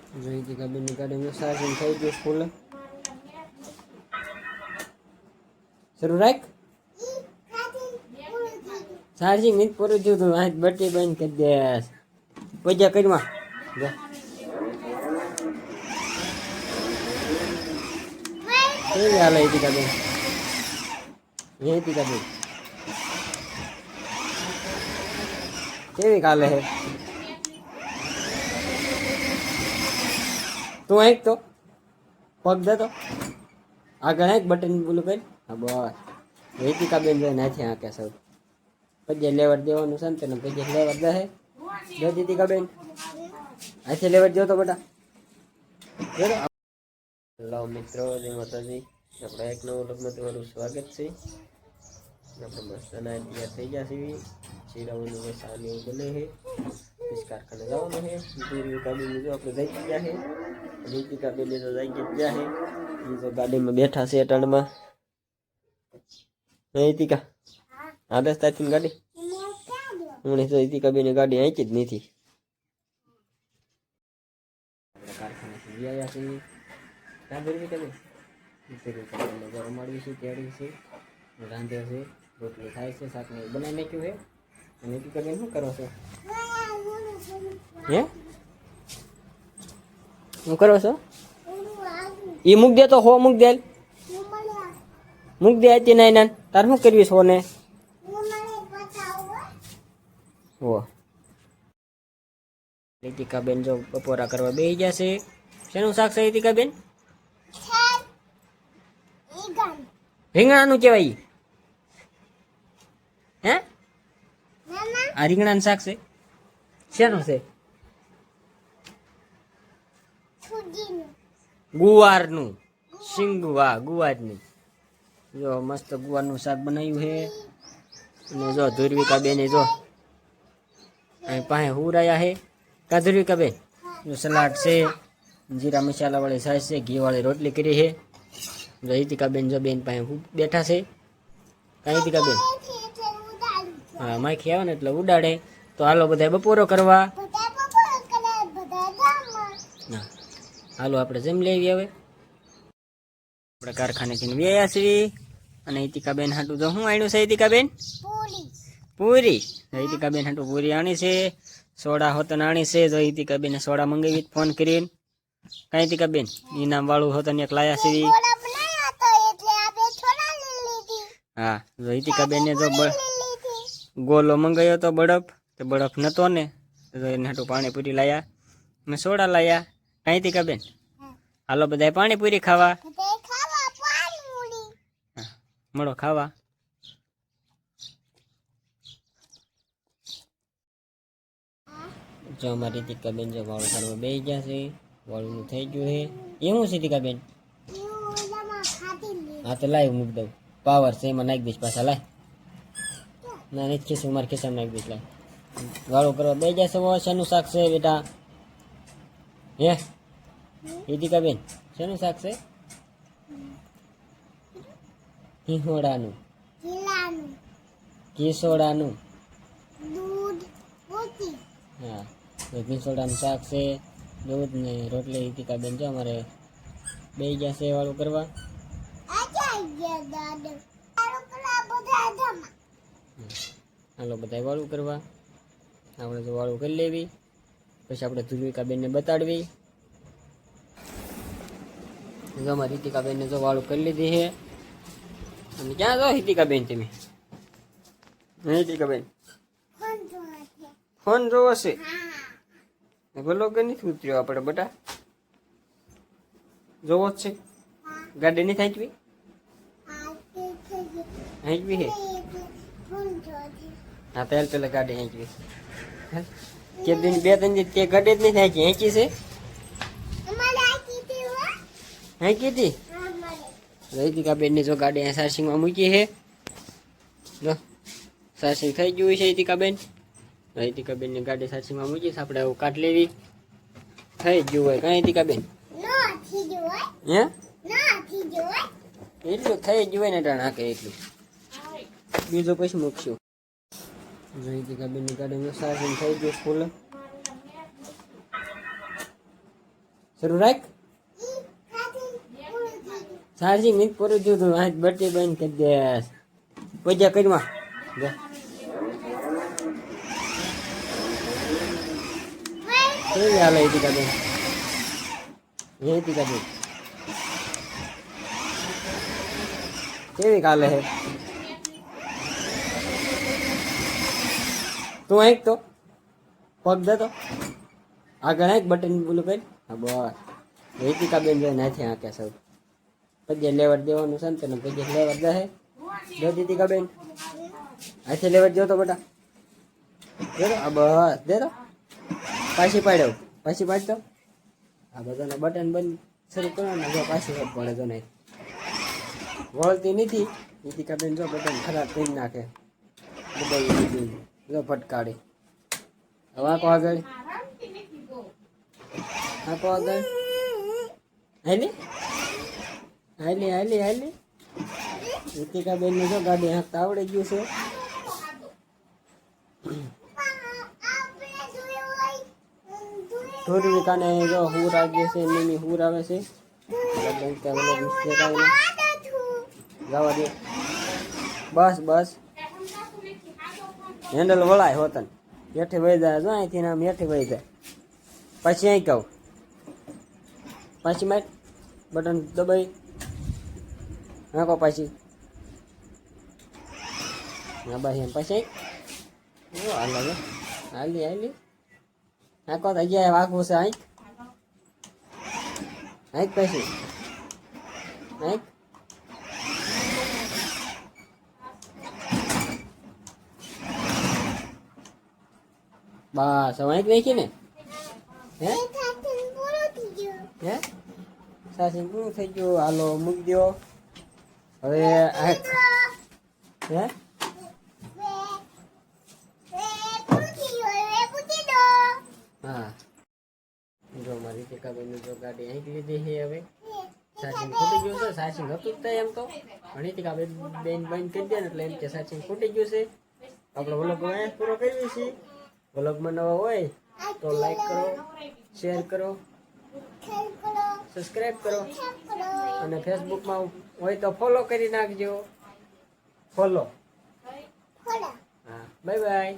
જોઈતી કાબીની ગાડીમાં ચાર્જિંગ થઈ ગયું ફૂલ. શરૂ રાખ. ચાર્જિંગ નથી પૂરું થયું તું આજ બેટરી બંધ કરી દે. પૈસા કરીમાં કેવી હાલે ઈતિકા બેન? ઈતિકા બેન કેવી કાલે હે? તું એક તો પગ દે તો આગળ એક બટન બોલું કરી. હા બસ ઈતિકા બેન જોઈ નાથી આંકે સૌ પૈસા લેવડ દેવાનું છે ને પૈસા લેવડ દે જો ઈતિકા બેન આથી લેવડ જો તો બેટા. હેલો મિત્રો, જય માતાજી. આપણે એક નવો લગ્ન તમારું સ્વાગત છે. આપણે મસ્ત ના તૈયાર થઈ ગયા છીએ. શીરાઓનું વસાન એવું બને છે. इस कारखाने જવાનું છે. પૂરી કાબીની જો આપણે જઈ ગયા છે. નીતિકા બેન તો જઈ ગયા છે. એ તો ગાડીમાં બેઠા છે અટાણમાં. નીતિકા આદસ તાથી ગાડી હું તો નીતિકા બેન ગાડી આંકી જ નથી. આપણે કારખાનેથી ગયા છીએ. ક્યાં ભરવી તમે રમાડવી છે તેડી છે રાંધે છે રોટલી થાય છે શાક ને બનાવી નાખ્યું છે. અને નીતિકા બેન શું કરો છો? હે શું કરો છો? એ મૂક દે તો હો મૂક દે મૂક દે હતી નાઈ નાન તાર શું કરવી છો ને? હો નીતિકા બેન જો બપોરા કરવા બેસી ગયા છે. શેનું શાક છે નીતિકા બેન? રીંગણાનું કહેવાય. હે આ રીંગણાનું શાક છે. શેનું છે? ગુવારનું શીંગવા ગુવારનું. જો મસ્ત ગુવારનું શાક બનાવ્યું છે. અને જો ધુરવિકા બેન જો અહીં પાસે હુરાયા છે. કા ધુરવિકા બેન જો સલાડ છે, જીરા મસાલા વાળી છાશ છે, ઘી વાળી રોટલી કરી છે. જો ઈતિકા બેન જો બેન પાસે બેઠા છે. કઈ ઈતિકા બેન હા માખી આવે ને એટલે ઉડાડે. તો હાલો બધા બપોરો કરવા. હાલો આપણે જમી લેવી. હવે આપણે કારખાનેથી વ્યાયા છીએ. અને ઈતિકા બેન હાટું તો શું આણ્યું છે? ઈતિકા બેન પૂરી. ઈતિકા બેન હાટું પૂરી આણી છે. સોડા હોતન આણી છે. જો ઈતિકા બેન સોડા મંગાવી ફોન કરીને. કઈ ઈતિકા બેન ઇનામ વાળું હોતન એક લાયા છે. હા જો ઈતિકા બેન ને જો ગોલો મંગાવ્યો તો બરફ તો બરફ નતો ને તો એને હાટું પાણીપુરી લાયા ને સોડા લાયા. કઈ ઈતિકા બેન હાલો બધા પાણીપુરી ખાવા. મળો ખાવા. જો અમારી ઈતિકા બેન જો વાળું કરવા બેસી ગયા છે. વાળું થઈ ગયું છે. એ શું છે ઈતિકા બેન? હા તો લાઈવ મૂકી દઉં. પાવર છે એમાં નાખી દઈશ પાછા. લાય ના નથી ખીસું મારે ખિસ્સામાં નાખી દઈશ. લાય વાળું કરવા બે જશે. શેનું શાક છે બેટા? હે ઈતિકા બેન શેનું શાક છે? હિહોડાનું કિસોડાનું હા કિસોડાનું શાક છે. દૂધ ને રોટલી. ઈતિકા બેન જો અમારે બે ગયા છે વાળું કરવા. હાલો બધા વાળું કરવા. આપણે તો વાળું કરી લેવી. પછી આપણે ધ્રુવિકા બેન ને બતાડવી. જો અમારી ઈતિકા બેન ને જો વાળું કરી લીધી છે. અને ક્યાં જાઓ ઈતિકા બેન તમે? ઈતિકા બેન ફોન જોવો છે. ભલો કે નથી ઉતર્યો આપણે બેટા? જોવો જ છે. ગાડી નહીં થાંચવી? હાંચવી હે? હા પહેલ પેલા ગાડી હાંચવી. કે દિન બે ત્રણ તે ગાડી જ નહીં હાંચી. હાંચી છે? હાંચી હતી? ઈતિકા બેન ની જો ગાડી સાર્સિંગમાં મૂકી છે. જો સાર્સિંગ થઈ ગયું છે ઈતિકા બેન. ઈતિકા બેન ની ગાડી સાર્સિંગમાં મૂકી છે. આપણે એવું કાઢ લેવી. થઈ ગયું હોય કઈ ઈતિકા બેન? હે એટલું થઈ ગયું હોય ને ટાણ હાકે એટલું. બીજું પછી મૂકશું. જો ઈતિકા બેન ની ગાડીમાં સાર્સિંગ થઈ ગયું ફૂલ. શરૂ રાખ. ચાર્જિંગ નથી પૂરું થયું તું આજ બેટરી બંધ કરી દે. પૂજા કરીમાં કેવી હાલે ઈતિકા બેન? ઈતિકા બેન કેવી કાલે હે? તું આંક તો પગ દે તો આગળ આંક બટન બોલું કરી. હા બસ ઈતિકા બેન જો નાથી આંકે સૌ પગે લેવડ દેવાનું છે ને પગે લેવડ દે જો ઈતિકા બેન હાથે લેવડ જો તો બેટા દે તો. આ બસ દે તો પાછી પાડ્યો પાછી પાડ તો. આ બધાને બટન બંધ શરૂ કરો ને જો પાછી ખબર પડે તો નહીં વળતી નથી. ઈતિકા બેન જો બટન ખરાબ કરી નાખે જો ફટકાડી. હવે આંકો આગળ આંકો આગળ હાલી હાલી હાલી હાલી. ઈતિકા બેન ને જો ગાડી હાંકતા આવડી ગયું છે. ધોરવી કાને જો હુર આવી છે એમની હુર આવે છે. જવા દે બસ બસ હેન્ડલ વળાય હોતન હેઠે વહી જાય જો અહીંથી આમ હેઠે વહી જાય. પછી અહીં કહું પાછી માર બટન દબાઈ નાખો પાછી. હા બસ એમ પછી હાલ હાલી હાલી નાખો તો ગયા વાગવું છે આંક આંક પછી આંક બસ હવે આંક નાખી ને હે હે સાસી પૂરું થઈ ગયું. હાલો મૂકી દો હવે આંક હે હા જો મારી ઈતિકા બેન જો ગાડી આંક લીધી છે. હવે ચાર્જિંગ ફૂટી ગયું છે. ચાર્જિંગ હતું જ એમ તો પણ ઈતિકા બેન બંધ કરી દે ને એટલે એમ કે ચાર્જિંગ ફૂટી ગયું છે. આપણે વ્લોગ પૂરો કરીએ છીએ. વ્લોગમાં નવા હોય તો લાઈક કરો શેર કરો સબસ્ક્રાઈબ કરો અને ફેસબુકમાં હોય તો ફોલો કરી નાખજો. ફોલો હા બાય બાય.